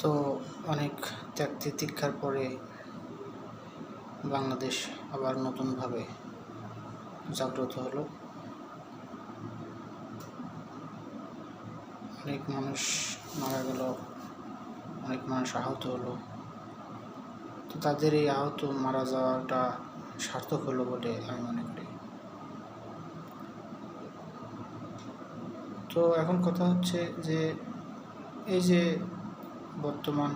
তো অনেক ত্যাগ তিতিক্ষার পরে বাংলাদেশ আবার নতুনভাবে জাগ্রত হলো। অনেক মানুষ মারা গেল, অনেক মানুষ আহত হলো। তো তাদের এই আহত মারা যাওয়াটা সার্থক হলো বলে আমি মনে করি। তো এখন কথা হচ্ছে যে এই যে বর্তমান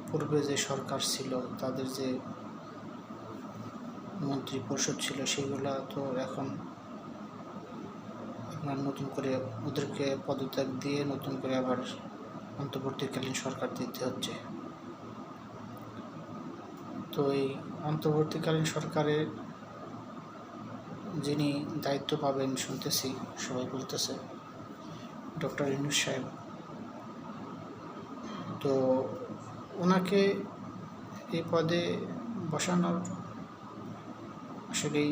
পূর্বে যে সরকার ছিল, তাদের যে মন্ত্রী পরিষদ ছিল, সেগুলা তো এখন আপনার নতুন করে ওদেরকে পদত্যাগ দিয়ে নতুন করে আবার অন্তর্বর্তীকালীন সরকার দিতে হচ্ছে। তো এই অন্তর্বর্তীকালীন সরকারের যিনি দায়িত্ব পাবেন শুনতেছি, সবাই বলতেছে ডক্টর ইউনূস সাহেব। তো ওনাকে এই পদে বসানোর আসলেই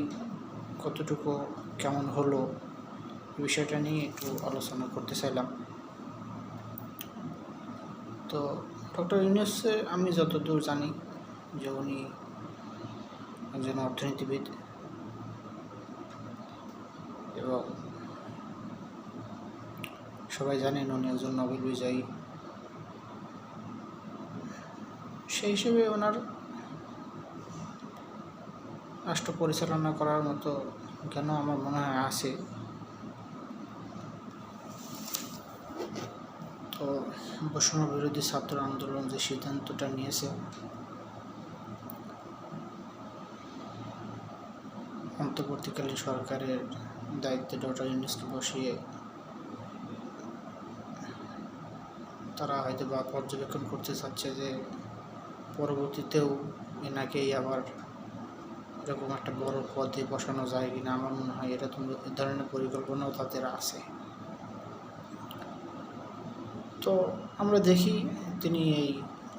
কতটুকু কেমন হলো, বিষয়টা নিয়ে একটু আলোচনা করতে চাইলাম। তো ডক্টর ইউনূসের আমি যতদূর জানি যে উনি একজন অর্থনীতিবিদ এবং সবাই জানেন উনি একজন নোবেল বিজয়ী। সেই হিসেবে ওনার রাষ্ট্র পরিচালনা করার মতো কেন আমার মনে হয় আছে। তো বৈষম্য বিরোধী ছাত্র আন্দোলন যে সিদ্ধান্তটা নিয়েছে, অন্তর্বর্তীকালীন সরকারের দায়িত্বে ডক্টর ইউনূসকে বসিয়ে তারা হয়তো বা পর্যবেক্ষণ করতে চাচ্ছে যে পরবর্তীতেও এনাকেই আবার এরকম একটা বড় পদে বসানো যায় কিনা। আমার মনে হয় এরকম এ ধরনের পরিকল্পনাও তাদের আছে। তো আমরা দেখি তিনি এই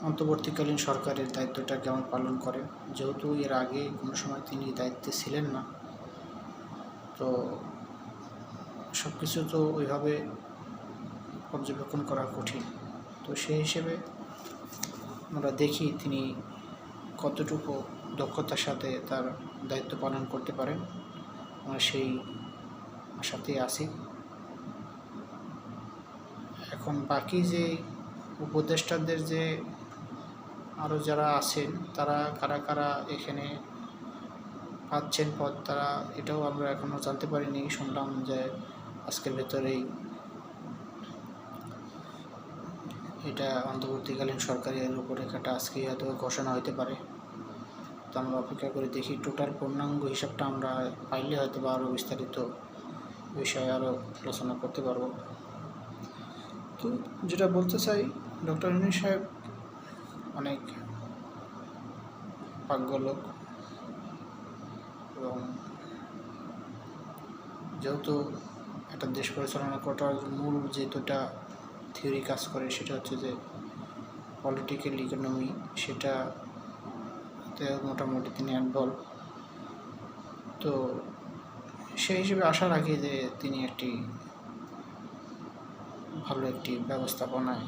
অন্তর্বর্তীকালীন সরকারের দায়িত্বটা কেমন পালন করেন। যেহেতু এর আগে কোনো সময় তিনি দায়িত্বে ছিলেন না, তো সব কিছু তো ওইভাবে পর্যবেক্ষণ করা কঠিন। তো সেই হিসেবে আমরা দেখি তিনি কতটুকু দক্ষতার সাথে তার দায়িত্ব পালন করতে পারেন। আমরা সেই আশাতেই আছি। এখন বাকি যে উপদেষ্টাদের যে আরও যারা আছেন, তারা কারা কারা এখানে পাচ্ছেন পদ, তারা এটাও আমরা এখনও জানতে পারিনি। শুনলাম যে আজকের ভেতরেই এটা অন্তর্বর্তীকালীন সরকারের রূপরেখাটা আজকেই হয়তো ঘোষণা হতে পারে। তো আমরা অপেক্ষা করে দেখি। টোটাল পূর্ণাঙ্গ হিসাবটা আমরা পাইলে হয়তো বা আরও বিস্তারিত বিষয়ে আরও আলোচনা করতে পারব। তো যেটা বলতে চাই, ডক্টর ইউনূস সাহেব অনেক ভাগ্য লোক এবং যেহেতু একটা দেশ পরিচালনা করার মূল যে দুটা থিওরি কাজ করে, সেটা হচ্ছে যে পলিটিক্যাল ইকোনমি, সেটাতে মোটামুটি তিনি ইনভলভ। তো সেই হিসেবে আশা রাখি যে তিনি ভালো একটি ব্যবস্থাপনায়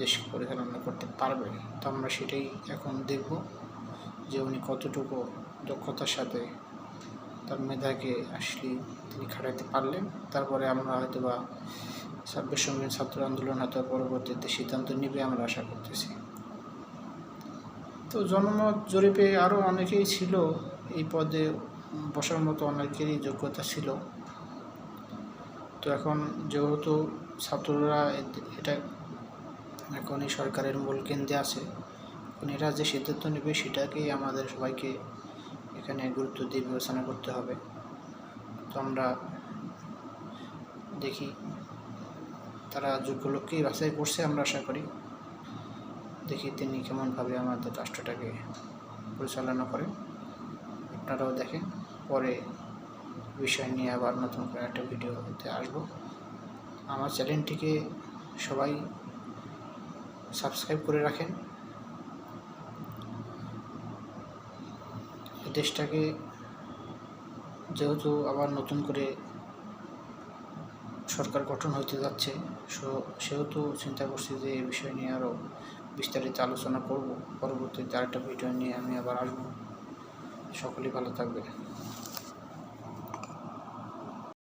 দেশ পরিচালনা করতে পারবেন। তো আমরা সেটাই এখন দেখব যে উনি কতটুকু দক্ষতার সাথে তার মেধাকে আসলে তিনি খাটাইতে পারলেন। তারপরে আমরা হয়তো বা বৈষম্য ছাত্র আন্দোলন হয়তো পরবর্তীতে সিদ্ধান্ত নেবে আমরা আশা করতেছি। তো জনমত জরিপে আরও অনেকেই ছিল এই পদে বসার মতো, অনেকেরই যোগ্যতা ছিল। তো এখন যেহেতু ছাত্ররা এটা এখন এই সরকারের মূল কেন্দ্রে আছে, এখন এরা যে সিদ্ধান্ত নেবে সেটাকেই আমাদের সবাইকে এখানে গুরুত্ব দিয়ে বিবেচনা করতে হবে। তো আমরা দেখি তারা যোগ্য লোককেই বাছাই করছে, আমরা আশা করি। দেখি তিনি কেমনভাবে আমাদের রাষ্ট্রটাকে পরিচালনা করেন। আপনারাও দেখেন। পরে বিষয় নিয়ে আবার নতুন করে একটা ভিডিওতে আসবো। আমার চ্যানেলটিকে সবাই সাবস্ক্রাইব করে রাখেন। দেশটাকে যেহেতু আবার নতুন করে সরকার গঠন হতে যাচ্ছে, সেহেতু চিন্তা করছি যে এই বিষয় নিয়ে আরও বিস্তারিত আলোচনা করব। পরবর্তীতে আরেকটা ভিডিও নিয়ে আমি আবার আসবো। সকলেই ভালো থাকবে।